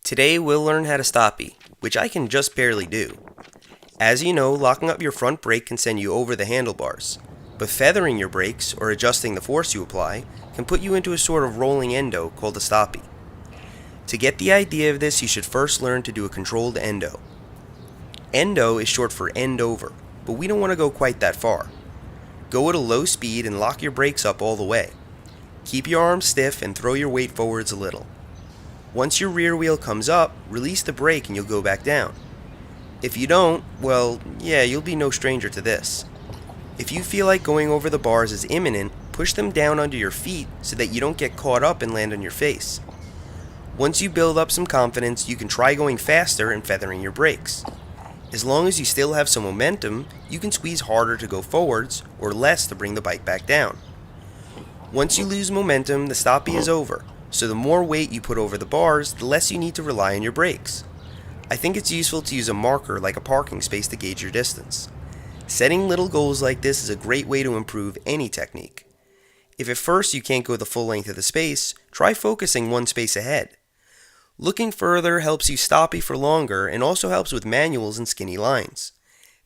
Today we'll learn how to stoppie, which I can just barely do. As you know, locking up your front brake can send you over the handlebars, but feathering your brakes, or adjusting the force you apply, can put you into a sort of rolling endo called a stoppie. To get the idea of this, you should first learn to do a controlled endo. Endo is short for end over, but we don't want to go quite that far. Go at a low speed and lock your brakes up all the way. Keep your arms stiff and throw your weight forwards a little. Once your rear wheel comes up, release the brake and you'll go back down. If you don't, well, yeah, you'll be no stranger to this. If you feel like going over the bars is imminent, push them down under your feet so that you don't get caught up and land on your face. Once you build up some confidence, you can try going faster and feathering your brakes. As long as you still have some momentum, you can squeeze harder to go forwards or less to bring the bike back down. Once you lose momentum, the stoppie is over, so the more weight you put over the bars, the less you need to rely on your brakes. I think it's useful to use a marker like a parking space to gauge your distance. Setting little goals like this is a great way to improve any technique. If at first you can't go the full length of the space, try focusing one space ahead. Looking further helps you stoppie for longer and also helps with manuals and skinny lines.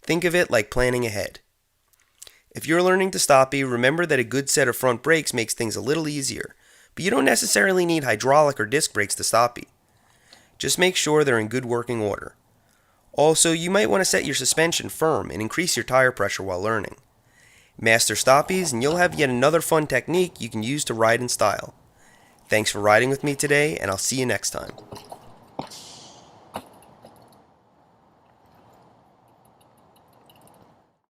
Think of it like planning ahead. If you're learning to stoppie, remember that a good set of front brakes makes things a little easier, but you don't necessarily need hydraulic or disc brakes to stoppie. Just make sure they're in good working order. Also, you might want to set your suspension firm and increase your tire pressure while learning. Master stoppies and you'll have yet another fun technique you can use to ride in style. Thanks for riding with me today, and I'll see you next time.